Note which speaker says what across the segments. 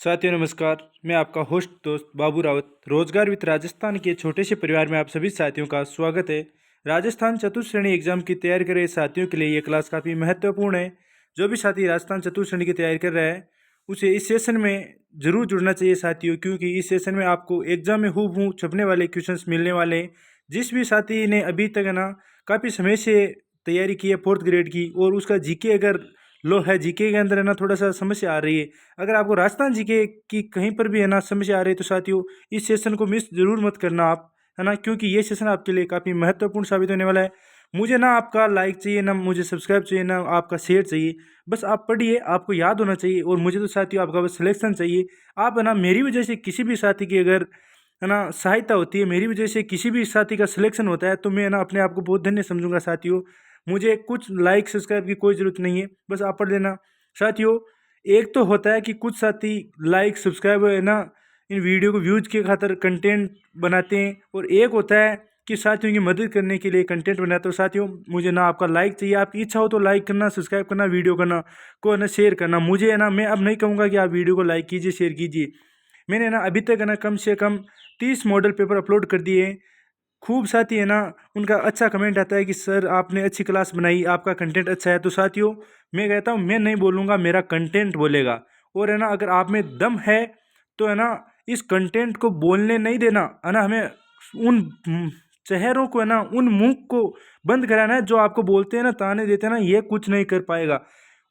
Speaker 1: साथियों नमस्कार। मैं आपका होस्ट दोस्त बाबू रावत रोजगार विद राजस्थान के छोटे से परिवार में आप सभी साथियों का स्वागत है। राजस्थान चतुर्थ श्रेणी एग्जाम की तैयारी कर रहे साथियों के लिए ये क्लास काफ़ी महत्वपूर्ण है। जो भी साथी राजस्थान चतुर्थ श्रेणी की तैयारी कर रहा है उसे इस सेशन में जरूर जुड़ना चाहिए साथियों, क्योंकि इस सेशन में आपको एग्जाम में हूबहू छपने वाले क्वेश्चंस मिलने वाले हैं। जिस भी साथी ने अभी तक है ना काफ़ी समय से तैयारी की है फोर्थ ग्रेड की और उसका जीके अगर लो है, जीके के अंदर है ना थोड़ा सा समस्या आ रही है, अगर आपको राजस्थान जीके की कहीं पर भी है ना समस्या आ रही है तो साथियों इस सेशन को मिस जरूर मत करना आप, है ना, क्योंकि ये सेशन आपके लिए काफ़ी महत्वपूर्ण साबित होने वाला है। मुझे ना आपका लाइक चाहिए, ना मुझे सब्सक्राइब चाहिए, ना आपका शेयर चाहिए। बस आप पढ़िए, आपको याद होना चाहिए और मुझे तो साथियों आपका बस सिलेक्शन चाहिए। आप है ना मेरी वजह से किसी भी साथी की अगर है ना सहायता होती है, मेरी वजह से किसी भी साथी का सिलेक्शन होता है, तो मैं है ना अपने आप को बहुत धन्य समझूंगा साथियों। मुझे कुछ लाइक सब्सक्राइब की कोई ज़रूरत नहीं है, बस आप पढ़ लेना साथियों। एक तो होता है कि कुछ साथी लाइक सब्सक्राइब है ना इन वीडियो को व्यूज के खातिर कंटेंट बनाते हैं, और एक होता है कि साथियों की मदद करने के लिए कंटेंट बनाते हो। साथियों मुझे ना आपका लाइक चाहिए, आपकी इच्छा हो तो लाइक करना, सब्सक्राइब करना, वीडियो करना को ना शेयर करना। मुझे है ना मैं अब नहीं कहूँगा कि आप वीडियो को लाइक कीजिए शेयर कीजिए। मैंने ना अभी तक है ना कम से कम 30 मॉडल पेपर अपलोड कर दिए हैं। खूब साथी है ना उनका अच्छा कमेंट आता है कि सर आपने अच्छी क्लास बनाई, आपका कंटेंट अच्छा है। तो साथियों मैं कहता हूँ मैं नहीं बोलूँगा, मेरा कंटेंट बोलेगा। और है ना अगर आप में दम है तो है ना इस कंटेंट को बोलने नहीं देना, है ना। हमें उन चेहरों को है ना उन मुंह को बंद कराना है जो आपको बोलते हैं ना, ताने देते हैं ना ये कुछ नहीं कर पाएगा।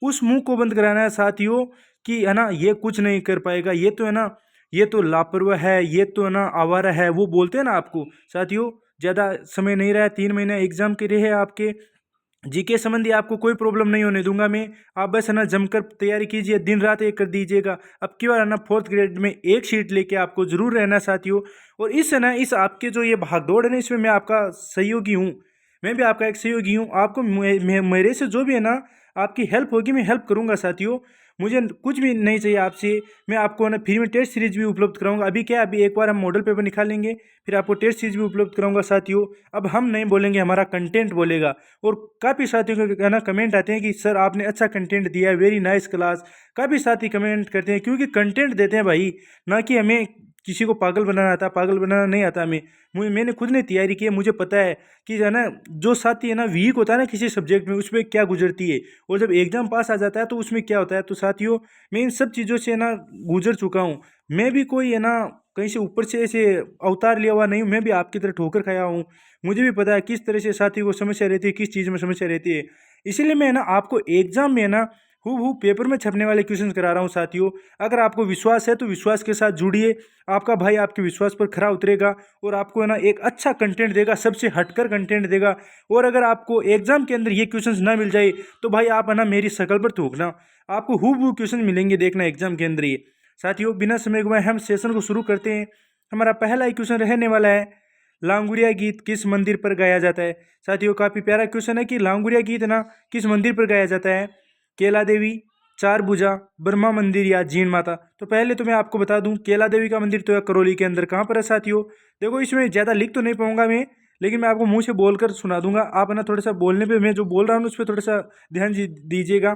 Speaker 1: उस मुंह को बंद कराना है साथियों कि है ना ये कुछ नहीं कर पाएगा, ये तो है ना ये तो लापरवाह है, ये तो है ना आवारा है, वो बोलते हैं ना आपको। साथियों ज़्यादा समय नहीं रहा है, 3 महीने एग्जाम के रहे हैं आपके। जीके संबंधी आपको कोई प्रॉब्लम नहीं होने दूंगा मैं। आप बस है ना जमकर तैयारी कीजिए, दिन रात एक कर दीजिएगा। अब की बार है ना फोर्थ ग्रेड में एक शीट लेके आपको जरूर रहना साथियों। और इस है ना इस आपके जो ये भागदौड़ है ना इसमें मैं आपका सहयोगी हूँ, मैं भी आपका एक सहयोगी हूँ। आपको मेरे से जो भी है ना आपकी हेल्प होगी मैं हेल्प करूँगा साथियों। मुझे कुछ भी नहीं चाहिए आपसे। मैं आपको ना फ्री में टेस्ट सीरीज भी उपलब्ध कराऊंगा। अभी क्या अभी एक बार हम मॉडल पेपर निकालेंगे, फिर आपको टेस्ट सीरीज भी उपलब्ध कराऊंगा साथियों। अब हम नहीं बोलेंगे, हमारा कंटेंट बोलेगा। और काफ़ी साथियों के ना कमेंट आते हैं कि सर आपने अच्छा कंटेंट दिया है, वेरी नाइस क्लास। काफ़ी साथी कमेंट करते हैं क्योंकि कंटेंट देते हैं भाई, ना कि हमें किसी को पागल बनाना आता। पागल बनाना नहीं आता हमें। मैंने खुद ने तैयारी की है, मुझे पता है कि है ना जो साथी है ना वीक होता है ना किसी सब्जेक्ट में उसमें क्या गुजरती है, और जब एग्जाम पास आ जाता है तो उसमें क्या होता है। तो साथियों मैं इन सब चीज़ों से ना गुजर चुका हूँ। मैं भी कोई है ना कहीं से ऊपर से ऐसे अवतार लिया हुआ नहीं हूँ, मैं भी आपकी तरह ठोकर खाया हूँ। मुझे भी पता है किस तरह से साथी को समस्या रहती है, किस चीज़ में समस्या रहती है। इसीलिए मैं है ना आपको एग्जाम में है ना हूबहू पेपर में छपने वाले क्वेश्चन करा रहा हूँ साथियों। अगर आपको विश्वास है तो विश्वास के साथ जुड़िए, आपका भाई आपके विश्वास पर खरा उतरेगा और आपको है ना एक अच्छा कंटेंट देगा, सबसे हटकर कंटेंट देगा। और अगर आपको एग्जाम के अंदर ये क्वेश्चंस ना मिल जाए तो भाई आप है ना मेरी शक्ल पर थूकना, आपको हूबहू क्वेश्चन मिलेंगे देखना एग्जाम के अंदर ये। साथियों बिना समय गवाए हम सेशन को शुरू करते हैं। हमारा पहला क्वेश्चन रहने वाला है, लांगुरिया गीत किस मंदिर पर गाया जाता है। साथियों काफ़ी प्यारा क्वेश्चन है कि लांगुरिया गीत ना किस मंदिर पर गाया जाता है। केला देवी, चार भुजा, ब्रह्मा मंदिर या जीण माता। तो पहले तो मैं आपको बता दूं केला देवी का मंदिर तो है करौली के अंदर। कहाँ पर है साथियों? देखो इसमें ज़्यादा लिख तो नहीं पाऊंगा मैं, लेकिन मैं आपको मुंह से बोलकर सुना दूंगा। आप है ना थोड़ा सा बोलने पे, मैं जो बोल रहा हूँ उस पर थोड़ा सा ध्यान दीजिएगा।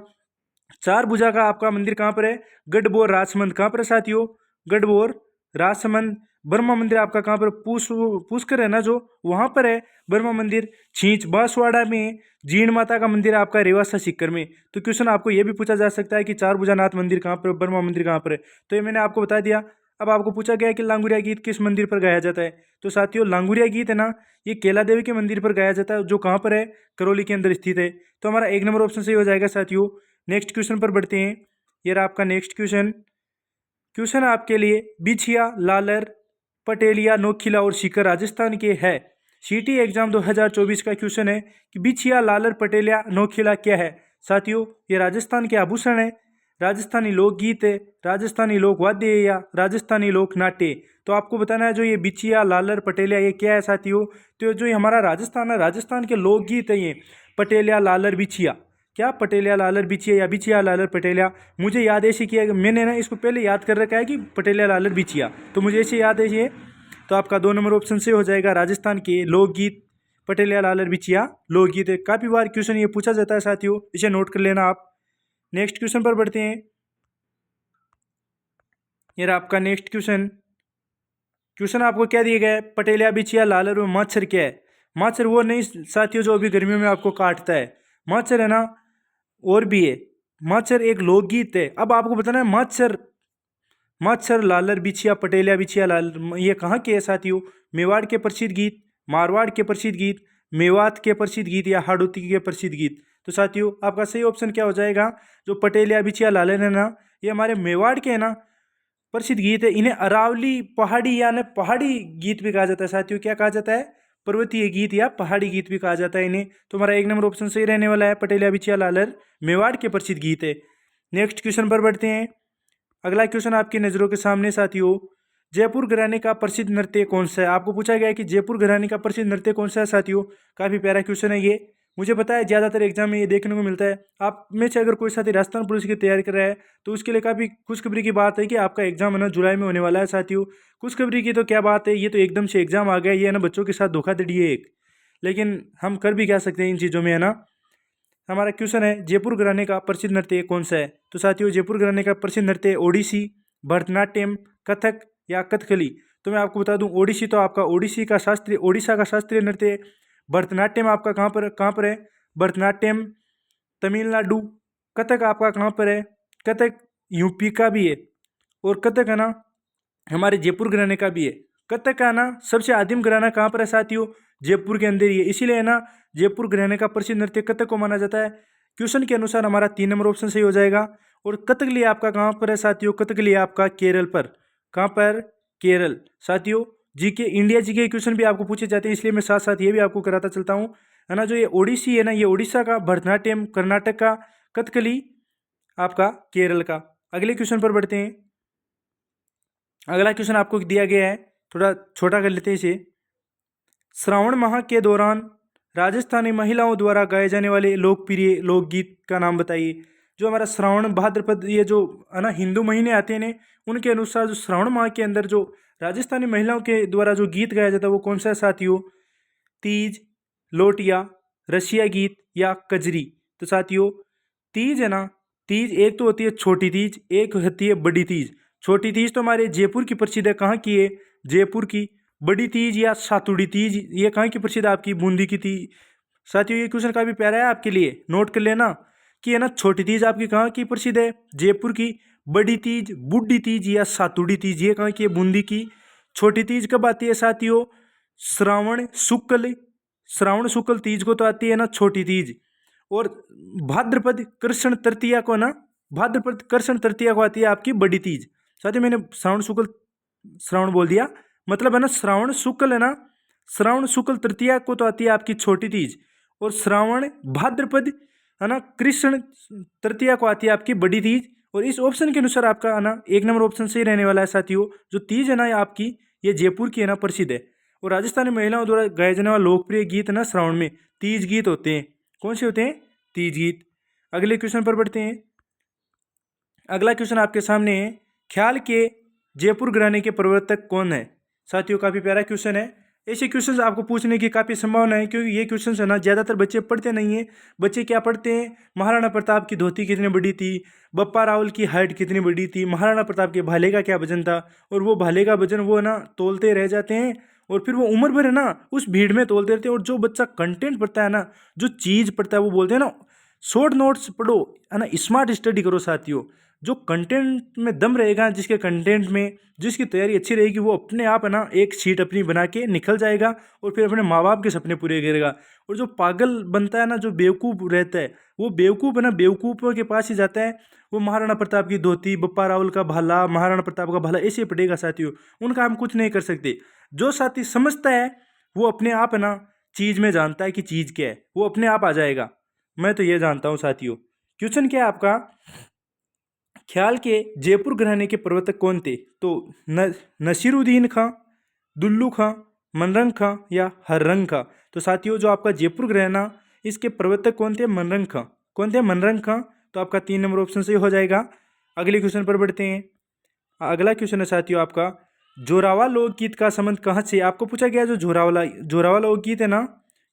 Speaker 1: चार भुजा का आपका मंदिर कहाँ पर है? गढ़बोर राजसमंद। कहाँ पर है साथियों? गढ़बोर राजसमंद। ब्रह्मा मंदिर आपका कहाँ पर? पुष्कर है ना जो, वहाँ पर है ब्रह्मा मंदिर। छींच बांसवाड़ा में। जीण माता का मंदिर आपका रेवासा सीकर में। तो क्वेश्चन आपको ये भी पूछा जा सकता है कि चार भुजानाथ मंदिर कहाँ पर, ब्रह्मा मंदिर कहाँ पर है। तो ये मैंने आपको बता दिया। अब आपको पूछा गया है कि लांगुरिया गीत किस मंदिर पर गाया जाता है। तो साथियों लांगुरिया गीत है ना ये केला देवी के मंदिर पर गाया जाता है, जो कहाँ पर है? करौली के अंदर स्थित है। तो हमारा एक नंबर ऑप्शन सही हो जाएगा साथियों। नेक्स्ट क्वेश्चन पर बढ़ते हैं। ये रहा आपका नेक्स्ट क्वेश्चन। क्वेश्चन आपके लिए बिछिया, लालर, पटेलिया, नोखिला और सीकर राजस्थान के है। सीटी एग्जाम 2024 का क्वेश्चन है कि बिछिया, लालर, पटेलिया, नोखिला क्या है। साथियों ये राजस्थान के आभूषण है, राजस्थानी लोकगीत है, राजस्थानी लोक वाद्य है या राजस्थानी लोक नाट्य। तो आपको बताना है जो ये बिछिया, लालर, पटेलिया ये क्या है साथियों। तो जो ये हमारा राजस्थान है, राजस्थान के लोकगीत है ये पटेलिया, लालर, बिछिया। क्या? पटेलिया, लालर, बिछिया या बिछिया, लालर, पटेलिया। मुझे याद ऐसे किया, मैंने ना इसको पहले याद कर रखा है कि पटेलिया, लालर, बिछिया, तो मुझे ऐसे याद है ये। तो आपका 2 नंबर ऑप्शन से हो जाएगा राजस्थान के लोकगीत पटेलिया, लालर, बिछिया लोकगीत है। काफ़ी बार क्वेश्चन ये पूछा जाता है साथियों, इसे नोट कर लेना आप। नेक्स्ट क्वेश्चन पर बढ़ते हैं। ये रहा आपका नेक्स्ट क्वेश्चन। क्वेश्चन आपको क्या दिया गया है, पटेलिया बिछिया लालर और मच्छर क्या है। मच्छर वो नहीं साथियों जो अभी गर्मियों में आपको काटता है, मच्छर है ना और भी है। मच्छर एक लोकगीत है। अब आपको बताना है मच्छर मच्छर लालर बिछिया पटेलिया बिछिया लालर ये कहाँ के है साथियों। मेवाड़ के प्रसिद्ध गीत, मारवाड़ के प्रसिद्ध गीत, मेवात के प्रसिद्ध गीत या हाड़ौती के प्रसिद्ध गीत। तो साथियों आपका सही ऑप्शन क्या हो जाएगा, जो पटेलिया बिछिया लालर है ना ये हमारे मेवाड़ के है ना प्रसिद्ध गीत है। इन्हें अरावली पहाड़ी या पहाड़ी गीत भी कहा जाता है साथियों। क्या कहा जाता है, पर्वतीय गीत या पहाड़ी गीत भी कहा जाता है इन्हें। तो हमारा 1 नंबर ऑप्शन सही रहने वाला है, पटेलिया बिछिया लालर मेवाड़ के प्रसिद्ध गीत है। नेक्स्ट क्वेश्चन पर बढ़ते हैं। अगला क्वेश्चन आपकी नज़रों के सामने साथियों, जयपुर घराने का प्रसिद्ध नृत्य कौन सा है। आपको पूछा गया है कि जयपुर घराने का प्रसिद्ध नृत्य कौन सा है साथियों। काफ़ी प्यारा क्वेश्चन है ये। मुझे पता है ज़्यादातर एग्जाम में ये देखने को मिलता है। आप में से अगर कोई साथी राजस्थान पुलिस की तैयारी कर रहा है तो उसके लिए काफ़ी खुशखबरी की बात है कि आपका एग्जाम है ना जुलाई में होने वाला है साथियों। खुशखबरी की तो क्या बात है, ये तो एकदम से एग्जाम आ गया, ये है ना बच्चों के साथ धोखाधड़ी है एक। लेकिन हम कर भी क्या सकते हैं इन चीज़ों में, है ना। हमारा क्वेश्चन है जयपुर घराने का प्रसिद्ध नृत्य कौन सा है। तो साथियों जयपुर घराने का प्रसिद्ध नृत्य ओडिसी, भरतनाट्यम, कथक या कथकली। तो मैं आपको बता दूं ओडिसी तो आपका ओडिशा का शास्त्रीय नृत्य है। भरतनाट्यम आपका कहाँ पर है, भरतनाट्यम तमिलनाडु। कथक आपका कहाँ पर है, कथक यूपी का भी है। और कथक है ना हमारे जयपुर घराने का भी है। कथक का ना सबसे आदिम घराना कहाँ पर है साथियों, जयपुर के अंदर ही है। इसीलिए ना जयपुर घराने का प्रसिद्ध नृत्य कथक को माना जाता है। क्वेश्चन के अनुसार हमारा 3 नंबर ऑप्शन सही हो जाएगा। और कथकली आपका कहाँ पर है साथियों, कथकली आपका केरल पर। कहाँ पर, केरल। साथियों जीके इंडिया जीके के क्वेश्चन भी आपको पूछे जाते हैं, इसलिए मैं साथ साथ ये भी आपको कराता चलता हूँ, है ना। जो ये ओडिसी है ना ये उड़ीसा का, भरतनाट्यम कर्नाटक का, कथकली आपका केरल का। अगले क्वेश्चन पर बढ़ते हैं। अगला क्वेश्चन आपको दिया गया है, थोड़ा छोटा कर लेते हैं इसे। श्रावण माह के दौरान राजस्थानी महिलाओं द्वारा गाए जाने वाले लोकप्रिय लोकगीत का नाम बताइए। जो हमारा श्रावण भाद्रपद ये जो है ना हिंदू महीने आते हैं उनके अनुसार जो श्रावण माह के अंदर जो राजस्थानी महिलाओं के द्वारा जो गीत गाया जाता है वो कौन सा है साथियों। तीज, लोटिया, रसिया गीत या कजरी। तो साथियों तीज है ना, तीज एक तो होती है छोटी तीज, एक होती है बड़ी तीज। छोटी तीज तो हमारे जयपुर की प्रसिद्ध है, कहाँ की है, जयपुर की। बड़ी तीज या सातुड़ी तीज ये कहाँ की प्रसिद्ध है, आपकी बूंदी की तीज। साथियों ये क्वेश्चन काफ़ी प्यारा है आपके लिए, नोट कर लेना कि है ना छोटी तीज आपकी कहाँ की प्रसिद्ध है, जयपुर की। बड़ी तीज, बुड्ढी तीज या सातुड़ी तीज ये कहाँ की है, बूंदी की। छोटी तीज कब आती है साथियों, श्रावण शुक्ल, श्रावण शुक्ल तीज को तो आती है ना छोटी तीज। और भाद्रपद कृष्ण तृतीया को ना, भाद्रपद कृष्ण तृतीया को आती है आपकी बड़ी तीज। साथियों मैंने श्रावण शुक्ल श्रावण बोल दिया, मतलब है ना श्रावण शुक्ल है ना, श्रावण शुक्ल तृतीया को तो आती है आपकी छोटी तीज। और श्रावण भाद्रपद है ना कृष्ण तृतीया को आती है आपकी बड़ी तीज। और इस ऑप्शन के अनुसार आपका है ना 1 नंबर ऑप्शन सही रहने वाला है साथियों। जो तीज है ना ये आपकी ये जयपुर की है ना प्रसिद्ध है। और राजस्थानी महिलाओं द्वारा गाए जाने वाला लोकप्रिय गीत है ना श्रावण में तीज गीत होते हैं। कौन से होते हैं, तीज गीत। अगले क्वेश्चन पर बढ़ते हैं। अगला क्वेश्चन आपके सामने है, ख्याल के जयपुर घराने के प्रवर्तक कौन है। साथियों काफ़ी प्यारा क्वेश्चन है। ऐसे क्वेश्चंस आपको पूछने की काफ़ी संभावना है, क्योंकि ये क्वेश्चंस है ना ज़्यादातर बच्चे पढ़ते नहीं हैं। बच्चे क्या पढ़ते हैं, महाराणा प्रताप की धोती कितनी बड़ी थी, बप्पा रावल की हाइट कितनी बड़ी थी, महाराणा प्रताप के भाले का क्या वजन था। और वो भाले का वजन वो ना तोलते रह जाते हैं और फिर वो उम्र भर है ना उस भीड़ में तोलते रहते हैं। और जो बच्चा कंटेंट पढ़ता है ना, जो चीज़ पढ़ता है, वो बोलते हैं ना शॉर्ट नोट्स पढ़ो, है ना, स्मार्ट स्टडी करो साथियों। जो कंटेंट में दम रहेगा, जिसके कंटेंट में जिसकी तैयारी अच्छी रहेगी, वो अपने आप है ना एक सीट अपनी बना के निकल जाएगा और फिर अपने माँ बाप के सपने पूरे करेगा। और जो पागल बनता है ना, जो बेवकूफ़ रहता है, वो बेवकूफ़ है ना बेवकूफ़ों के पास ही जाता है। वो महाराणा प्रताप की धोती, बप्पा रावल का भाला, महाराणा प्रताप का भाला ऐसे पड़ेगा साथियों, उनका हम कुछ नहीं कर सकते। जो साथी समझता है वो अपने आप है ना चीज़ में जानता है कि चीज़ क्या है, वो अपने आप आ जाएगा। मैं तो ये जानता हूँ साथियों। क्वेश्चन क्या है आपका, ख्याल के जयपुर घराने के प्रवर्तक कौन थे। तो नसीरुद्दीन खां, दुल्लू खां, मनरंग खां या हररंग खां। तो साथियों जो आपका जयपुर घराना इसके प्रवर्तक कौन थे, मनरंग खां। कौन थे, मनरंग खां। तो आपका 3 नंबर ऑप्शन सही हो जाएगा। अगले क्वेश्चन पर बढ़ते हैं। अगला क्वेश्चन है साथियों आपका, जोरावा लोकगीत का संबंध कहाँ से। आपको पूछा गया जो जोरावा लोकगीत है ना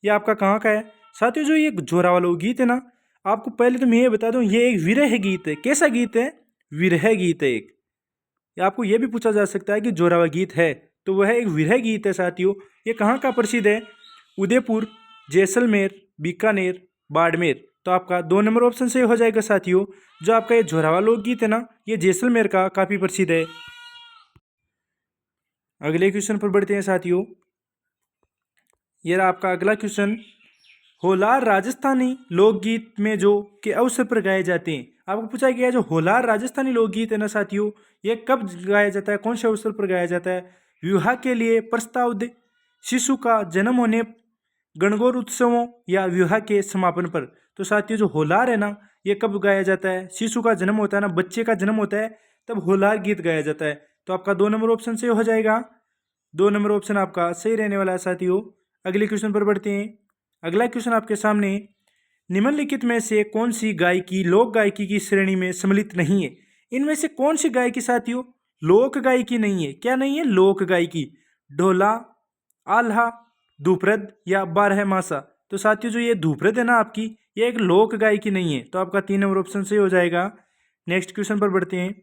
Speaker 1: ये आपका कहाँ का है। साथियों जो ये जोरावा लोकगीत है ना, आपको पहले तो मैं ये बता दूं ये एक विरह गीत है। कैसा गीत है, विरह गीत है एक। या आपको ये भी पूछा जा सकता है कि जोरावर गीत है तो वह एक विरह गीत है साथियों। ये कहाँ का प्रसिद्ध है? उदयपुर, जैसलमेर, बीकानेर, बाड़मेर। तो आपका 2 नंबर ऑप्शन सही हो जाएगा साथियों। जो आपका ये जोरावर लोकगीत है ना, ये जैसलमेर का काफ़ी प्रसिद्ध है। अगले क्वेश्चन पर बढ़ते हैं साथियों। ये रहा आपका अगला क्वेश्चन। होलार राजस्थानी लोकगीत में जो के अवसर पर गाए जाते हैं। आपको पूछा गया है जो होलार राजस्थानी लोकगीत है ना साथियों, ये कब गाया जाता है, कौन से अवसर पर गाया जाता है? विवाह के लिए प्रस्ताव दे, शिशु का जन्म होने, गणगौर उत्सवों या विवाह के समापन पर। तो साथियों जो होलार है ना, ये कब गाया जाता है? शिशु का जन्म होता है ना, बच्चे का जन्म होता है, तब होलार गीत गाया जाता है। तो आपका 2 नंबर ऑप्शन सही हो जाएगा। 2 नंबर ऑप्शन आपका सही रहने वाला है साथियों। अगले क्वेश्चन पर बढ़ते हैं। अगला क्वेश्चन आपके सामने, निम्नलिखित में से कौन सी गायकी लोक गायकी की श्रेणी में सम्मिलित नहीं है? इनमें से कौन सी गायकी साथियों लोक गायकी नहीं है? क्या नहीं है? लोक गायकी। ढोला, आल्हा, धूपरद या बारहमासा। तो साथियों जो ये धूपरद है ना आपकी, ये एक लोक गायकी नहीं है। तो आपका 3 नंबर ऑप्शन सही हो जाएगा। नेक्स्ट क्वेश्चन पर बढ़ते हैं।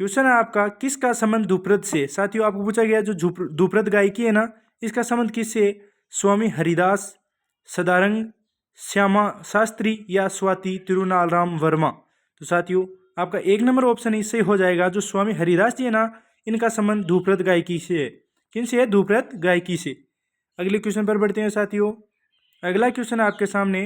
Speaker 1: क्वेश्चन है आपका, किसका संबंध धूपरद से? साथियों आपको पूछा गया जो धूपरद गायकी है ना, इसका संबंध किससे? स्वामी हरिदास, सदारंग, श्यामा शास्त्री या स्वाति तिरुनालराम वर्मा। तो साथियों आपका 1 नंबर ऑप्शन ही सही हो जाएगा। जो स्वामी हरिदास जी है ना, इनका संबंध धूपरद गायकी से है। किन से है? धूपरद गायकी से। अगले क्वेश्चन पर बढ़ते हैं साथियों। अगला क्वेश्चन आपके सामने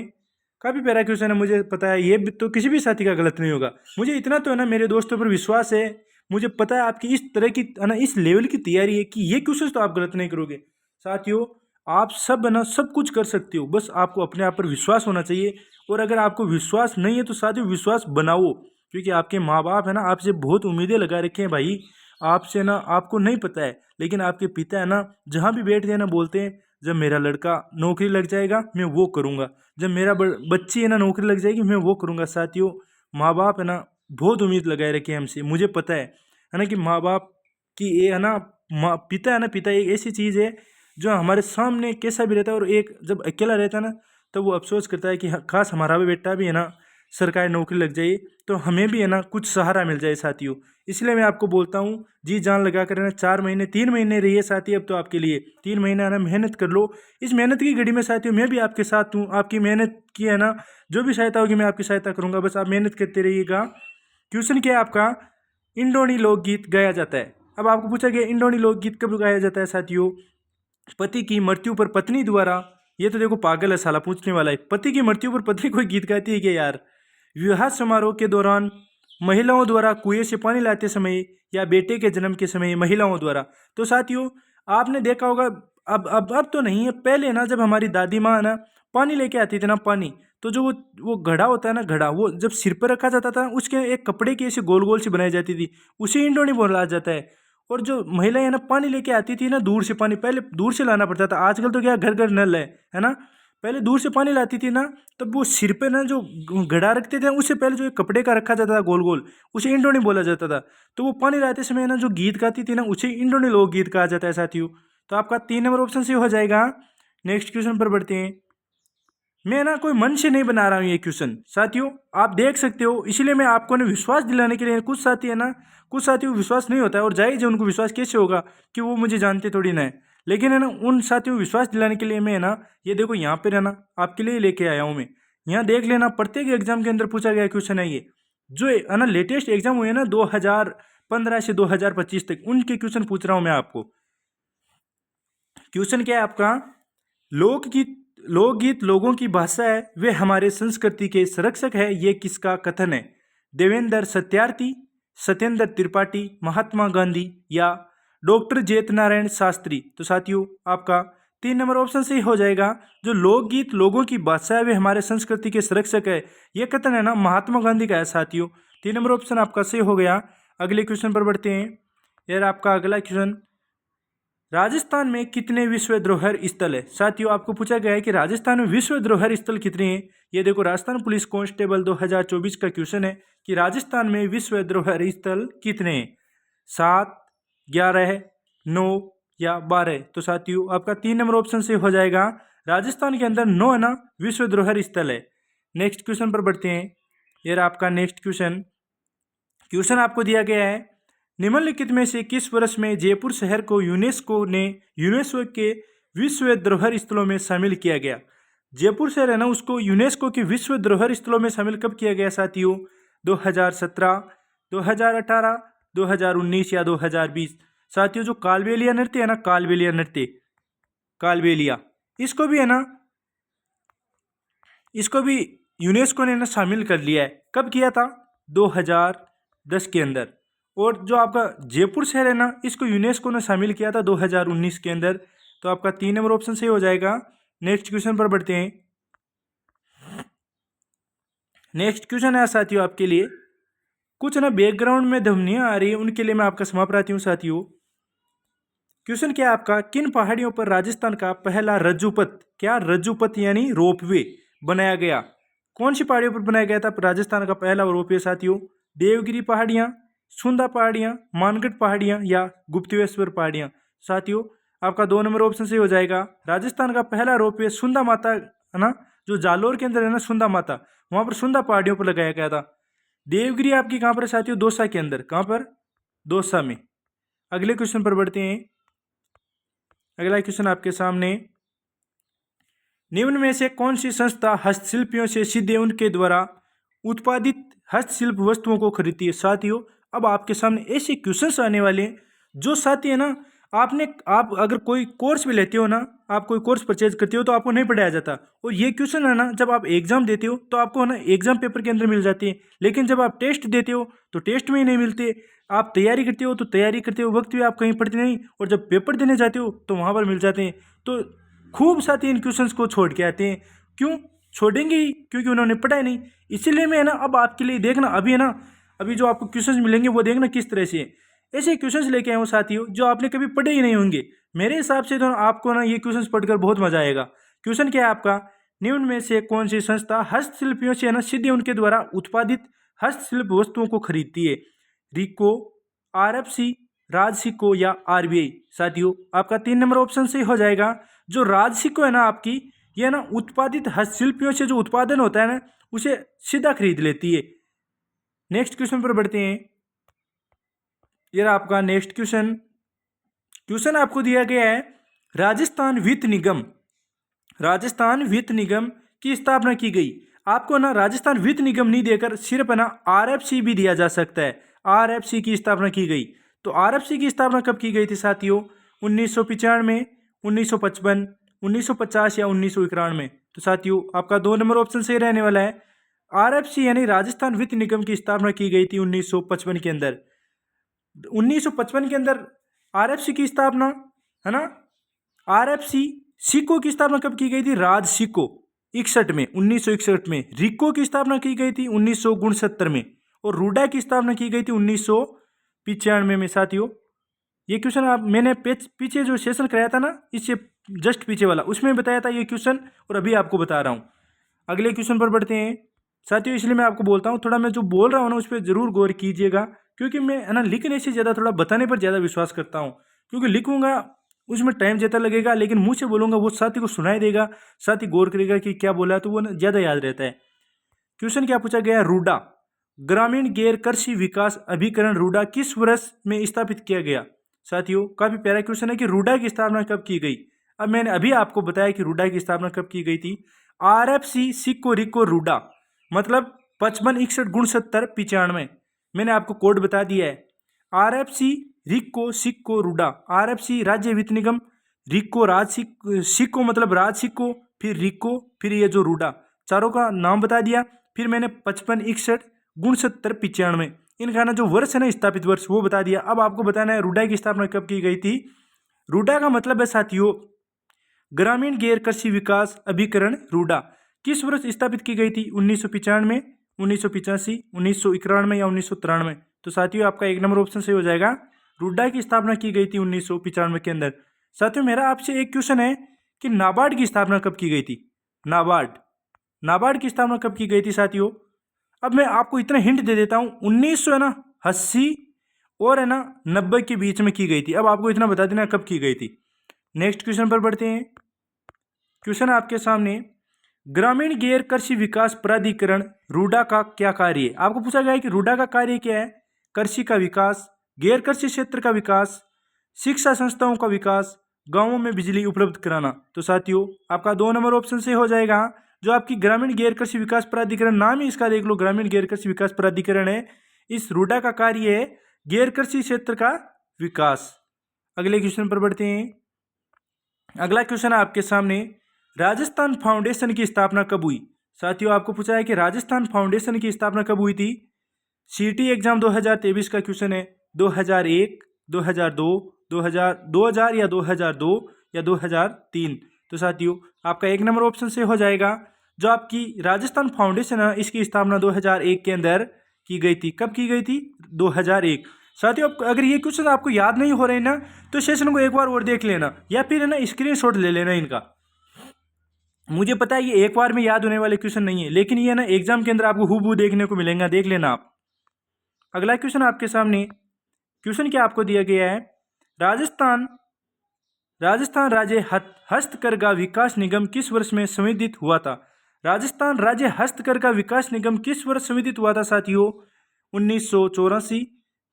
Speaker 1: काफ़ी प्यारा क्वेश्चन है, मुझे पता है ये तो किसी भी साथी का गलत नहीं होगा। मुझे इतना तो है ना मेरे दोस्तों पर विश्वास है, मुझे पता है आपकी इस तरह की है ना इस लेवल की तैयारी है कि ये क्वेश्चन तो आप गलत नहीं करोगे। साथियों आप सब है ना सब कुछ कर सकते हो, बस आपको अपने आप पर विश्वास होना चाहिए। और अगर आपको विश्वास नहीं है तो साथियों विश्वास बनाओ, क्योंकि आपके माँ बाप है ना आपसे बहुत उम्मीदें लगा रखे हैं भाई। आपसे ना आपको नहीं पता है, लेकिन आपके पिता है ना जहाँ भी बैठते हैं ना बोलते हैं जब मेरा लड़का नौकरी लग जाएगा मैं वो करूँगा, जब मेरा बच्ची है ना नौकरी लग जाएगी मैं वो करूँगा। साथियों माँ बाप है ना बहुत उम्मीद लगाए रखे हैं हमसे, मुझे पता है ना कि माँ बाप की ये है ना माँ पिता है ना, पिता एक ऐसी चीज़ है जो हमारे सामने कैसा भी रहता है, और एक जब अकेला रहता है ना तब वो अफसोस करता है कि काश हमारा भी बेटा भी है ना सरकारी नौकरी लग जाए तो हमें भी है ना कुछ सहारा मिल जाए। साथियों इसलिए मैं आपको बोलता हूँ जी जान लगा कर है ना 4 महीने 3 महीने रहिए साथी, अब तो आपके लिए 3 महीने है ना मेहनत कर लो। इस मेहनत की घड़ी में साथियों मैं भी आपके साथ हूँ, आपकी मेहनत की है ना जो भी सहायता होगी मैं आपकी सहायता करूँगा, बस आप मेहनत करते रहिएगा। क्वेश्चन क्या है आपका, इंडोनी लोकगीत गाया जाता है। अब आपको पूछा गया इंडोनी लोकगीत कब गाया जाता है साथियों? पति की मृत्यु पर पत्नी द्वारा, ये तो देखो पागल है साला पूछने वाला है, पति की मृत्यु पर पत्नी कोई गीत गाती है क्या यार? विवाह समारोह के दौरान, महिलाओं द्वारा कुएं से पानी लाते समय, या बेटे के जन्म के समय महिलाओं द्वारा। तो साथियों आपने देखा होगा अब तो नहीं है, पहले ना जब हमारी दादी माँ ना पानी लेके आती थी ना पानी, तो जो वो घड़ा होता है ना, घड़ा वो जब सिर पर रखा जाता था उसके एक कपड़े की ऐसी गोल गोल सी बनाई जाती थी, उसे इंडोनी बोला जाता है। और जो महिलाएं ना पानी लेके आती थी ना दूर से, पानी पहले दूर से लाना पड़ता था, आजकल तो क्या घर घर नल है ना। पहले दूर से पानी लाती थी ना, तब वो सिर पे ना जो घड़ा रखते थे उससे पहले जो एक कपड़े का रखा जाता था गोल गोल, उसे इंडोनी बोला जाता था। तो वो पानी लाते समय ना जो गीत गाती थी ना उसे इंडोनी लोक गीत कहा जाता है साथियों। तो आपका 3 नंबर ऑप्शन से हो जाएगा। नेक्स्ट क्वेश्चन पर बढ़ते हैं। मैं ना कोई मन से नहीं बना रहा हूँ ये क्वेश्चन साथियों, आप देख सकते हो, इसीलिए मैं आपको ना विश्वास दिलाने के लिए, कुछ साथी है ना कुछ साथियों को विश्वास नहीं होता है, और जाहिर है उनको विश्वास कैसे होगा कि वो मुझे जानते थोड़ी ना है, लेकिन है ना उन साथियों को विश्वास दिलाने के लिए मैं है ना ये देखो यहाँ पर है ना आपके लिए लेके आया हूँ मैं। यहाँ देख लेना प्रत्येक एग्जाम के अंदर पूछा गया क्वेश्चन है ये, जो है ना लेटेस्ट एग्जाम हुए ना 2015 से 2025 तक, उनके क्वेश्चन पूछ रहा हूँ मैं आपको। क्वेश्चन क्या है आपका, लोकगीत लोकगीत लोगों की भाषा है, वे हमारे संस्कृति के संरक्षक है, ये किसका कथन है? देवेंद्र सत्यार्थी, सत्येंद्र त्रिपाठी, महात्मा गांधी या डॉक्टर जयत नारायण शास्त्री। तो साथियों आपका 3 नंबर ऑप्शन सही हो जाएगा। जो लोकगीत लोगों की भाषा है वे हमारे संस्कृति के संरक्षक है, ये कथन है ना महात्मा गांधी का है साथियों। 3 नंबर ऑप्शन आपका सही हो गया। अगले क्वेश्चन पर बढ़ते हैं। यार आपका अगला क्वेश्चन, राजस्थान में कितने विश्व धरोहर स्थल है? साथियों आपको पूछा गया है कि राजस्थान में विश्व धरोहर स्थल कितने हैं। ये देखो राजस्थान पुलिस कांस्टेबल 2024 का क्वेश्चन है कि राजस्थान में विश्व धरोहर स्थल कितने हैं, 7, 11, 9 या 12। तो साथियों आपका 3 नंबर ऑप्शन से हो जाएगा। राजस्थान के अंदर 9 है ना विश्व धरोहर स्थल है। नेक्स्ट क्वेश्चन पर बढ़ते हैं। यार आपका नेक्स्ट क्वेश्चन, क्वेश्चन आपको दिया गया है, निम्नलिखित में से किस वर्ष में जयपुर शहर को यूनेस्को के विश्व धरोहर स्थलों में शामिल किया गया। जयपुर शहर है ना, उसको यूनेस्को के विश्व धरोहर स्थलों में शामिल कब किया गया साथियों? 2017, 2018, 2019 या 2020। साथियों जो कालबेलिया नृत्य है ना, कालबेलिया, इसको भी है ना, इसको भी यूनेस्को ने ना शामिल कर लिया है। कब किया था? 2010 के अंदर। और जो आपका जयपुर शहर है ना, इसको यूनेस्को ने शामिल किया था 2019 के अंदर। तो आपका 3 नंबर ऑप्शन सही हो जाएगा। नेक्स्ट क्वेश्चन पर बढ़ते हैं। नेक्स्ट क्वेश्चन है साथियों आपके लिए, कुछ ना बैकग्राउंड में ध्वनियाँ आ रही है, उनके लिए मैं आपका समाप्त हूँ साथियों। क्वेश्चन क्या है आपका, किन पहाड़ियों पर राजस्थान का पहला रज्जुपथ, क्या रज्जुपथ यानी रोपवे बनाया गया? कौन सी पहाड़ियों पर बनाया गया था राजस्थान का पहला रोपवे साथियों? देवगिरी पहाड़ियाँ, सुंदा पहाड़ियाँ, मानगढ़ पहाड़ियाँ या गुप्तेश्वर पहाड़ियाँ? साथियों आपका 2 नंबर ऑप्शन से हो जाएगा। राजस्थान का पहला रोपवे सुंदा माता है ना, जो जालोर के अंदर है ना, सुंदा माता, वहाँ पर सुंदा पहाड़ियों पर लगाया गया था। देवगिरी आपकी कहाँ पर है साथियों? दौसा के अंदर। कहाँ पर? दौसा में। अगले क्वेश्चन पर बढ़ते हैं। अगला क्वेश्चन आपके सामने, निम्न में से कौन सी संस्था हस्तशिल्पियों से सीधे उनके द्वारा उत्पादित हस्तशिल्प वस्तुओं को खरीदती है? साथियों अब आपके सामने ऐसे क्वेश्चंस आने वाले हैं जो साथी है ना, आप अगर कोई कोर्स भी लेते हो ना, आप कोई कोर्स परचेज करते हो तो आपको नहीं पढ़ाया जाता। और ये क्वेश्चन है ना, जब आप एग्जाम देते हो तो आपको ना एग्जाम पेपर के अंदर मिल जाते हैं, लेकिन जब आप टेस्ट देते हो तो टेस्ट में ही नहीं मिलते। आप तैयारी करते हो तो तैयारी करते हो वक्त भी आप कहीं पढ़ते नहीं, और जब पेपर देने जाते हो तो वहाँ पर मिल जाते हैं। तो खूब साथी इन क्वेश्चंस को छोड़ के आते हैं। क्यों छोड़ेंगे ही? क्योंकि उन्होंने पढ़ा नहीं। इसीलिए मैं है ना, अब आपके लिए देखना, अभी है ना, अभी जो आपको क्वेश्चंस मिलेंगे वो देखना किस तरह से ऐसे क्वेश्चंस लेके आए हो साथियों, जो आपने कभी पढ़े ही नहीं होंगे। मेरे हिसाब से तो आपको ना ये क्वेश्चंस पढ़कर बहुत मजा आएगा। क्वेश्चन क्या है आपका, निम्न में से कौन सी संस्था हस्तशिल्पियों से है ना सीधे उनके द्वारा उत्पादित हस्तशिल्प वस्तुओं को खरीदती है? रिको, आरएफसी, राजसिको या आरबीआई? साथियों आपका 3 नंबर ऑप्शन से हो जाएगा। जो राजसिको है ना आपकी, ये ना उत्पादित हस्तशिल्पियों से जो उत्पादन होता है ना, उसे सीधा खरीद लेती है। नेक्स्ट क्वेश्चन पर बढ़ते हैं। ये आपका नेक्स्ट क्वेश्चन आपको दिया गया है, राजस्थान वित्त निगम की स्थापना की गई। आपको ना राजस्थान वित्त निगम नहीं देकर सिर्फ है ना आरएफसी भी दिया जा सकता है। आरएफसी की स्थापना की गई। तो आरएफसी की स्थापना कब की गई थी साथियों? 1995, 1955, 1950 या 1991? तो साथियों आपका 2 नंबर ऑप्शन सही रहने वाला है। आरएफसी यानी राजस्थान वित्त निगम की स्थापना की गई थी 1955 के अंदर। 1955 के अंदर आरएफसी की स्थापना है ना। आरएफसी सिको की स्थापना कब की गई थी? राज सिको 61 में, 1961 में। रिको की स्थापना की गई थी 1969 में, और रूडा की स्थापना की गई थी 1995 में। साथियों ये क्वेश्चन आप मैंने पीछे जो सेशन कराया था ना, इससे जस्ट पीछे वाला, उसमें बताया था ये क्वेश्चन, और अभी आपको बता रहा हूँ। अगले क्वेश्चन पर बढ़ते हैं साथियों। इसलिए मैं आपको बोलता हूँ, थोड़ा मैं जो बोल रहा हूँ ना उस पर जरूर गौर कीजिएगा, क्योंकि मैं है ना लिखने से ज़्यादा थोड़ा बताने पर ज़्यादा विश्वास करता हूँ। क्योंकि लिखूंगा उसमें टाइम ज़्यादा लगेगा, लेकिन मुँह से बोलूँगा वो साथी को सुनाई देगा, साथी गौर करेगा कि क्या बोला है, तो वो ज़्यादा याद रहता है। क्वेश्चन क्या पूछा गया? रूडा, ग्रामीण गैर कृषि विकास अभिकरण रूडा किस वर्ष में स्थापित किया गया? साथियों काफ़ी प्यारा क्वेश्चन है कि रूडा की स्थापना कब की गई। अब मैंने अभी आपको बताया कि रूडा की स्थापना कब की गई थी। आरएफसी सिक्को रिको रूडा मतलब 55 61 69 95। मैंने आपको कोड बता दिया है। आरएफसी रिको सिक्को रूडा, आरएफसी राज्य वित्त निगम, रिको राज सिक्को मतलब राज सिक्को, फिर रिको, फिर ये जो रूडा, चारों का नाम बता दिया। फिर मैंने 55 61 69 95 इनका ना जो वर्ष है ना, स्थापित वर्ष, वो बता दिया। अब आपको बताना है रूडा की स्थापना कब की गई थी। रूडा का मतलब है साथियों ग्रामीण गैर कृषि विकास अभिकरण रूडा किस वर्ष स्थापित की गई थी? 1995, 1985, 1991 या 1993? तो साथियों आपका 1 नंबर ऑप्शन सही हो जाएगा। रूडा की स्थापना की गई थी 1995 के अंदर। साथियों मेरा आपसे एक क्वेश्चन है कि नाबार्ड की स्थापना कब की गई थी? नाबार्ड की स्थापना कब की गई थी साथियों? अब मैं आपको इतना हिंट दे देता हूँ, 1980 और है ना 90 के बीच में की गई थी। अब आपको इतना बता देना कब की गई थी। नेक्स्ट क्वेश्चन पर बढ़ते हैं। क्वेश्चन आपके सामने, ग्रामीण गैर कृषि विकास प्राधिकरण रूडा का क्या कार्य है? आपको पूछा गया है कि रूडा का कार्य क्या है। कृषि का विकास, गैर कृषि क्षेत्र का विकास, शिक्षा संस्थाओं का विकास, गांवों में बिजली उपलब्ध कराना। तो साथियों आपका 2 नंबर ऑप्शन से हो जाएगा। जो आपकी ग्रामीण गैर कृषि विकास प्राधिकरण, नाम ही इसका देख लो, ग्रामीण गैर कृषि विकास प्राधिकरण है। इस रूडा का कार्य है गैर कृषि क्षेत्र का विकास। अगले क्वेश्चन पर बढ़ते हैं। अगला क्वेश्चन आपके सामने, राजस्थान फाउंडेशन की स्थापना कब हुई? साथियों आपको पूछा है कि राजस्थान फाउंडेशन की स्थापना कब हुई थी। सीटी एग्जाम 2023 का क्वेश्चन है। 2001, 2002, 2000 या 2002 या 2003। तो साथियों आपका 1 नंबर ऑप्शन से हो जाएगा। जो आपकी राजस्थान फाउंडेशन है इसकी स्थापना 2001 के अंदर की गई थी। कब की गई थी? 2001। साथियों अगर ये क्वेश्चन आपको याद नहीं हो रहे ना तो सेशन को एक बार और देख लेना या फिर है ना स्क्रीनशॉट ले लेना इनका। मुझे पता है ये एक बार में याद होने वाले क्वेश्चन नहीं है, लेकिन ये ना एग्जाम के अंदर आपको हूबहू देखने को मिलेगा, देख लेना आप। अगला क्वेश्चन आपके सामने, क्वेश्चन क्या आपको दिया गया है, राजस्थान राज्य हस्तकरघा विकास निगम किस वर्ष में संविधित हुआ था? राजस्थान राज्य हस्तकरघा विकास निगम किस वर्ष संविधित हुआ था साथियों? 1984,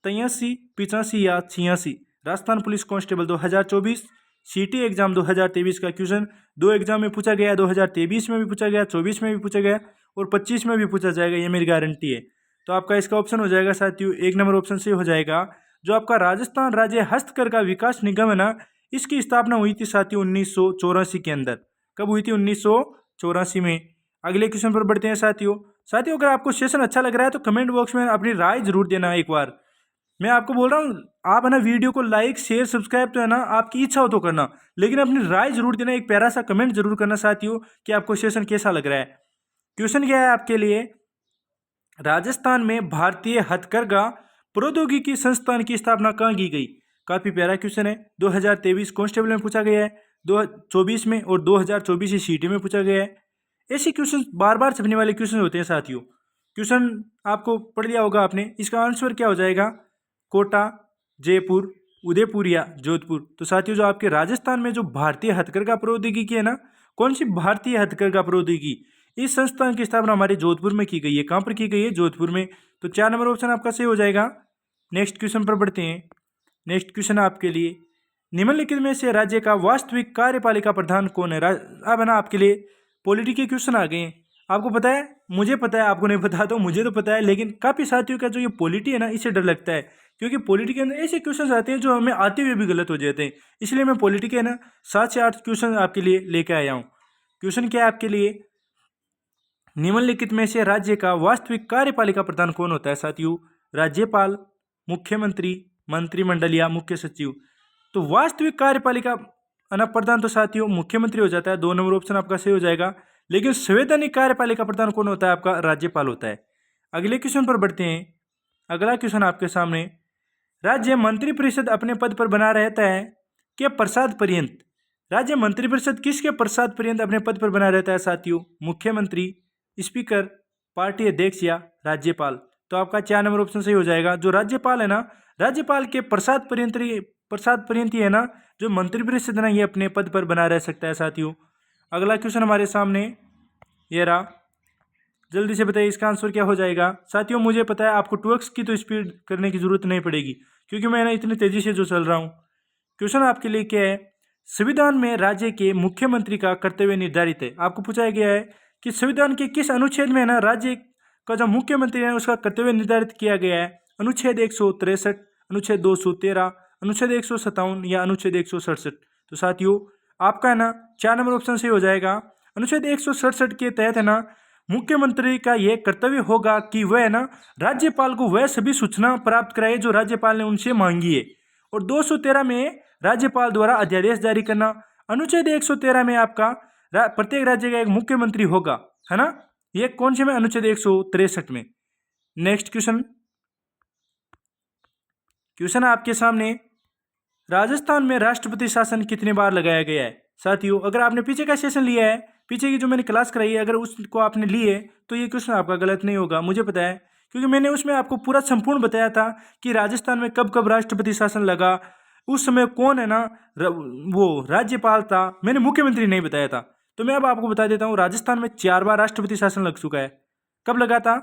Speaker 1: 83, 85 या 86। राजस्थान पुलिस कांस्टेबल 2024, सीटी एग्जाम 2023 का क्वेश्चन 2 एग्जाम में पूछा गया, 2023 में भी पूछा गया, 24 में भी पूछा गया और 25 में भी पूछा जाएगा, ये मेरी गारंटी है। तो आपका इसका ऑप्शन हो जाएगा साथियों 1 नंबर ऑप्शन से हो जाएगा। जो आपका राजस्थान राज्य हस्तकरघा विकास निगम है ना, इसकी स्थापना हुई थी साथियों 1984 के अंदर। कब हुई थी? 1984 में। अगले क्वेश्चन पर बढ़ते हैं साथियों। अगर आपको सेशन अच्छा लग रहा है तो कमेंट बॉक्स में अपनी राय जरूर देना। एक बार मैं आपको बोल रहा हूँ, आप है ना वीडियो को लाइक शेयर सब्सक्राइब तो है ना आपकी इच्छा हो तो करना, लेकिन अपनी राय जरूर देना, एक प्यारा सा कमेंट जरूर करना साथियों कि आपको सेशन कैसा लग रहा है। क्वेश्चन क्या है आपके लिए, राजस्थान में भारतीय हथकरघा प्रौद्योगिकी संस्थान की स्थापना कहाँ की गई? काफी प्यारा क्वेश्चन है। 2023 कांस्टेबल में पूछा गया है, 2024 में और 2024 सीटी में पूछा गया है। ऐसे क्वेश्चन बार बार छपने वाले क्वेश्चन होते हैं साथियों। क्वेश्चन आपको पढ़ लिया होगा आपने, इसका आंसर क्या हो जाएगा? कोटा, जयपुर, उदयपुर या जोधपुर। तो साथियों जो आपके राजस्थान में जो भारतीय हथकरघा प्रौद्योगिकी है ना, कौन सी भारतीय हथकरघा प्रौद्योगिकी, इस संस्थान की स्थापना हमारे जोधपुर में की गई है। कहाँ पर की गई है? जोधपुर में। तो 4 नंबर ऑप्शन आपका सही हो जाएगा। नेक्स्ट क्वेश्चन पर बढ़ते हैं। नेक्स्ट क्वेश्चन आपके लिए, निम्नलिखित में से राज्य का वास्तविक कार्यपालिका प्रधान कौन है? अब है ना आपके लिए पॉलिटी के क्वेश्चन आ गए हैं। आपको पता है, मुझे पता है, आपको नहीं पता तो मुझे तो पता है, लेकिन काफ़ी साथियों का जो ये पॉलिटी है ना इससे डर लगता है, क्योंकि पॉलिटी के अंदर ऐसे क्वेश्चन आते हैं जो हमें आते हुए भी गलत हो जाते हैं। इसलिए मैं पॉलिटी के ना 7 से 8 क्वेश्चन आपके लिए लेकर आया हूँ। क्वेश्चन क्या है आपके लिए, निम्नलिखित में से राज्य का वास्तविक कार्यपालिका प्रधान कौन होता है साथियों? राज्यपाल, मुख्यमंत्री, मंत्रिमंडल या मुख्य सचिव। तो वास्तविक कार्यपालिका प्रधान तो साथियों मुख्यमंत्री हो जाता है। 2 नंबर ऑप्शन आपका सही हो जाएगा। लेकिन संवैधानिक कार्यपालिका प्रधान कौन होता है? आपका राज्यपाल होता है। अगले क्वेश्चन पर बढ़ते हैं। अगला क्वेश्चन आपके सामने, राज्य मंत्रिपरिषद अपने पद पर बना रहता है के प्रसाद पर्यंत? राज्य मंत्रिपरिषद किसके प्रसाद पर्यंत अपने पद पर बना रहता है साथियों? मुख्यमंत्री, स्पीकर, पार्टी अध्यक्ष या राज्यपाल। तो आपका 4 नंबर ऑप्शन सही हो जाएगा। जो राज्यपाल है ना, राज्यपाल के प्रसाद पर्यंत ही है ना जो मंत्रिपरिषद है ना ये अपने पद पर बना रह सकता है साथियों। अगला क्वेश्चन हमारे सामने ये रहा, जल्दी से बताइए इसका आंसर क्या हो जाएगा साथियों। मुझे पता है आपको 2x की तो स्पीड करने की जरूरत नहीं पड़ेगी, क्योंकि मैं ना इतनी तेजी से जो चल रहा हूँ। क्वेश्चन आपके लिए क्या है, संविधान में राज्य के मुख्यमंत्री का कर्तव्य निर्धारित है। आपको पूछा गया है कि संविधान के किस अनुच्छेद में है ना राज्य का जो मुख्यमंत्री है उसका कर्तव्य निर्धारित किया गया है? अनुच्छेद 163, अनुच्छेद 213, अनुच्छेद 157 या अनुच्छेद 167। तो साथियों आपका है ना 4 नंबर ऑप्शन सही हो जाएगा। अनुच्छेद 167 के तहत है ना मुख्यमंत्री का यह कर्तव्य होगा कि वह है ना राज्यपाल को वह सभी सूचना प्राप्त कराए जो राज्यपाल ने उनसे मांगी है। और 213 में राज्यपाल द्वारा अध्यादेश जारी करना। अनुच्छेद 113 में आपका प्रत्येक राज्य का एक मुख्यमंत्री होगा, है ना। ये कौन से में? अनुच्छेद 163 में। नेक्स्ट क्वेश्चन आपके सामने, राजस्थान में राष्ट्रपति शासन कितने बार लगाया गया है साथियों? अगर आपने पीछे का सेशन लिया है, पीछे की जो मैंने क्लास कराई है, अगर उसको आपने ली है तो ये क्वेश्चन आपका गलत नहीं होगा, मुझे पता है, क्योंकि मैंने उसमें आपको पूरा संपूर्ण बताया था कि राजस्थान में कब कब राष्ट्रपति शासन लगा, उस समय कौन है ना वो राज्यपाल था, मैंने मुख्यमंत्री नहीं बताया था। तो मैं अब आपको बता देता हूँ, राजस्थान में 4 बार राष्ट्रपति शासन लग चुका है। कब लगा था?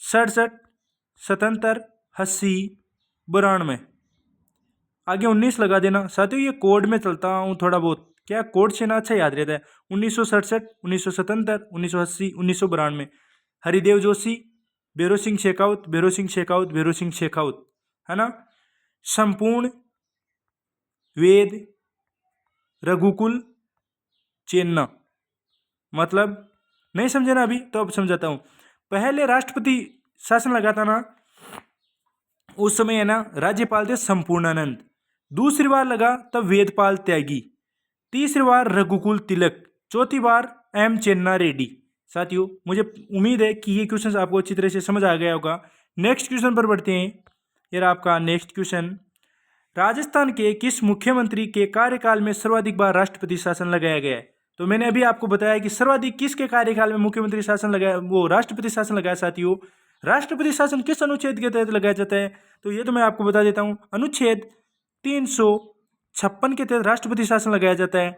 Speaker 1: 67, 77, 80, 92। आगे 19 लगा देना साथियों, ये कोड में चलता हूँ थोड़ा बहुत, क्या कोड से ना अच्छा याद रहता है। 1967, 1977, 1980, 1992। हरिदेव जोशी, भैरों सिंह शेखावत, भैरों सिंह शेखावत, भैरों सिंह शेखावत, है ना। संपूर्ण वेद रघुकुल चेन्ना, मतलब नहीं समझे ना अभी, तो अब समझाता हूँ। पहले राष्ट्रपति शासन लगा था ना, उस समय है ना राज्यपाल थे संपूर्णानंद। दूसरी बार लगा तब वेदपाल त्यागी। तीसरी बार रघुकुल तिलक। चौथी बार एम चेन्ना रेड्डी। साथियों मुझे उम्मीद है कि ये क्वेश्चन आपको अच्छी तरह से समझ आ गया होगा। नेक्स्ट क्वेश्चन पर बढ़ते हैं। ये आपका नेक्स्ट क्वेश्चन, राजस्थान के किस मुख्यमंत्री के कार्यकाल में सर्वाधिक बार राष्ट्रपति शासन लगाया गया है? तो मैंने अभी आपको बताया कि सर्वाधिक किसके कार्यकाल में मुख्यमंत्री शासन लगाया, वो राष्ट्रपति शासन लगाया। साथियों राष्ट्रपति शासन किस अनुच्छेद के तहत लगाया जाता है? तो ये तो मैं आपको बता देता हूँ, अनुच्छेद 356 के तहत राष्ट्रपति शासन लगाया जाता है।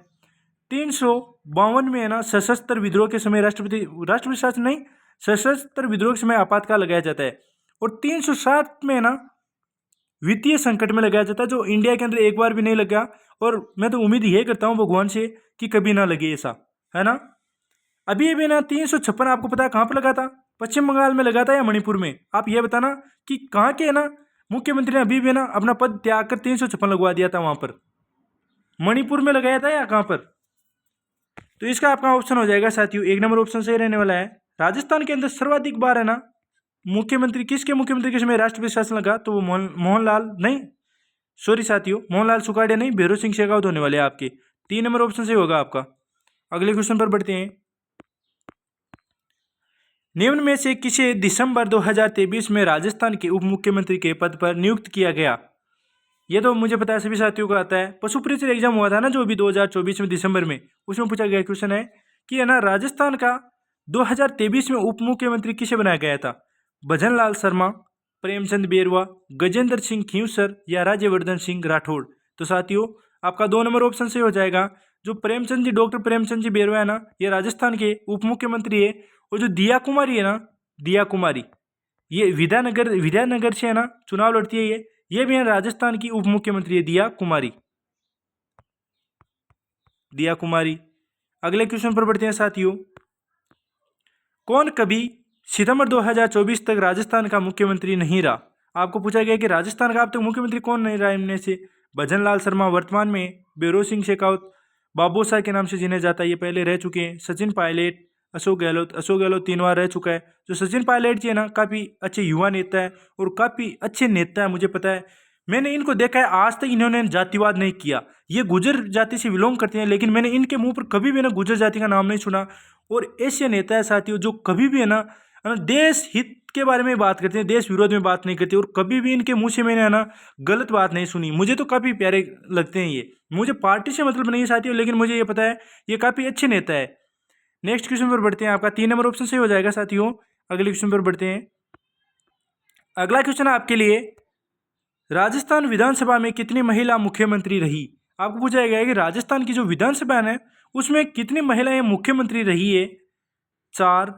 Speaker 1: 352 में है ना सशस्त्र विद्रोह के समय राष्ट्रपति शासन नहीं, सशस्त्र विद्रोह के समय आपातकाल लगाया जाता है। और 360 में है ना वित्तीय संकट में लगाया जाता है, जो इंडिया के अंदर एक बार भी नहीं लगा। और मैं तो उम्मीद ये करता हूँ भगवान से कि कभी ना लगे ऐसा, है ना। अभी ना 356 आपको पता है कहाँ पर लगा था? पश्चिम बंगाल में लगा था या मणिपुर में? आप ये बताना कि कहाँ के है ना मुख्यमंत्री ने अभी भी ना अपना पद त्याग कर 356 लगवा दिया था वहां पर, मणिपुर में लगाया था या कहाँ पर? तो इसका आपका ऑप्शन हो जाएगा साथियों, 1 नंबर ऑप्शन सही रहने वाला है। राजस्थान के अंदर सर्वाधिक बार है ना मुख्यमंत्री के समय राष्ट्रपति शासन लगा, तो वो मोहनलाल नहीं, सॉरी साथियों, मोहनलाल सुखाड़िया नहीं, भैरों सिंह शेखावत होने वाले आपके। 3 नंबर ऑप्शन सही होगा आपका। अगले क्वेश्चन पर बढ़ते हैं। निम्न में से किसे दिसंबर 2023 में राजस्थान के उप मुख्यमंत्री के पद पर नियुक्त किया गया? ये तो मुझे पता है सभी साथियों को आता है, पशु परिचय एग्जाम हुआ था ना जो अभी 2024 में दिसंबर में, उसमें पूछा गया क्वेश्चन है कि है ना राजस्थान का 2023 में उप मुख्यमंत्री किसे बनाया गया था? भजनलाल शर्मा, प्रेमचंद बेरवा, गजेंद्र सिंह खींवसर या राज्यवर्धन सिंह राठौड़। तो साथियों आपका 2 नंबर ऑप्शन से हो जाएगा। जो प्रेमचंद जी, डॉक्टर प्रेमचंद जी बेरवा है ना, ये राजस्थान के उप मुख्यमंत्री है। और जो दिया कुमारी है ना, दिया कुमारी, ये विद्यानगर से है ना चुनाव लड़ती है, ये भी है राजस्थान की उप मुख्यमंत्री है, दिया कुमारी, दिया कुमारी। अगले क्वेश्चन पर बढ़ते हैं साथियों। कौन कभी सितंबर 2024 तक राजस्थान का मुख्यमंत्री नहीं रहा? आपको पूछा गया कि राजस्थान का अब तक मुख्यमंत्री कौन नहीं रहा इनमें से? भजनलाल शर्मा वर्तमान में, भैरों सिंह शेखावत बाबूसाह के नाम से जिन्हें जाता है, ये पहले रह चुके हैं, सचिन पायलट, अशोक गहलोत 3 बार रह चुका है। जो सचिन पायलट जी है ना काफ़ी अच्छे युवा नेता है और काफ़ी अच्छे नेता है, मुझे पता है, मैंने इनको देखा है, आज तक इन्होंने जातिवाद नहीं किया। ये गुजर जाति से बिलोंग करते हैं, लेकिन मैंने इनके मुंह पर कभी भी ना गुजर जाति का नाम नहीं सुना। और ऐसे नेता है साथियों जो कभी भी है ना देश हित के बारे में बात करते हैं, देश विरोध में बात नहीं करते। और कभी भी इनके मुंह से मैंने है ना गलत बात नहीं सुनी। मुझे तो काफ़ी प्यारे लगते हैं ये, मुझे पार्टी से मतलब नहीं है साथियों, लेकिन मुझे ये पता है ये काफ़ी अच्छे नेता है। नेक्स्ट क्वेश्चन पर बढ़ते हैं। आपका 3 नंबर ऑप्शन सही हो जाएगा साथियों। अगले क्वेश्चन पर बढ़ते हैं। अगला क्वेश्चन आपके लिए, राजस्थान विधानसभा में कितनी महिला मुख्यमंत्री रही? आपको पूछा गया है कि राजस्थान की जो विधानसभा है उसमें कितनी महिलाएं मुख्यमंत्री रही है? 4,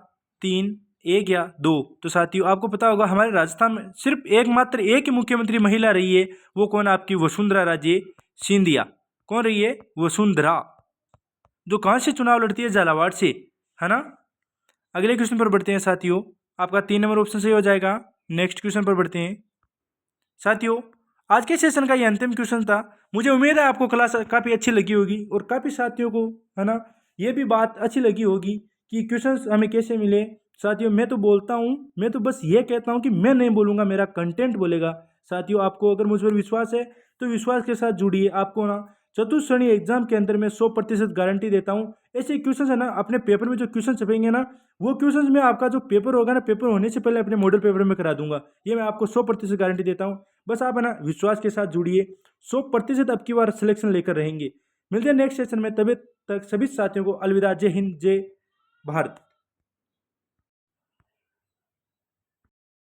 Speaker 1: 3, 1 या 2? तो साथियों आपको पता होगा हमारे राजस्थान में सिर्फ मात्र एक ही मुख्यमंत्री महिला रही है। वो कौन? आपकी वसुंधरा राजे सिंधिया। कौन रही है? वसुंधरा, जो कहाँ से चुनाव लड़ती है? झालावाड़ से, है ना। अगले क्वेश्चन पर बढ़ते हैं साथियों। आपका 3 नंबर ऑप्शन सही हो जाएगा। नेक्स्ट क्वेश्चन पर बढ़ते हैं साथियों। आज के सेशन का ये अंतिम क्वेश्चन था। मुझे उम्मीद है आपको क्लास काफ़ी अच्छी लगी होगी और काफ़ी साथियों को है ना ये भी बात अच्छी लगी होगी कि क्वेश्चंस हमें कैसे मिले। साथियों मैं तो बोलता हूँ, मैं तो बस ये कहता हूँ कि मैं नहीं बोलूँगा, मेरा कंटेंट बोलेगा। साथियों आपको अगर मुझ पर विश्वास है तो विश्वास के साथ जुड़िए। आपको ना चतुश्रेणी एग्जाम के अंदर मैं 100% गारंटी देता हूँ। ऐसे क्वेश्चन है ना अपने पेपर में जो क्वेश्चन छपेंगे ना, वो क्वेश्चन में आपका जो पेपर होगा ना, पेपर होने से पहले अपने मॉडल पेपर में करा दूंगा। ये मैं आपको 100% गारंटी देता हूँ। बस आप है ना विश्वास के साथ जुड़िए, 100% अब की बार सिलेक्शन लेकर रहेंगे। मिलते हैं नेक्स्ट सेशन में, तब तक सभी साथियों को अलविदा। जय हिंद, जय भारत।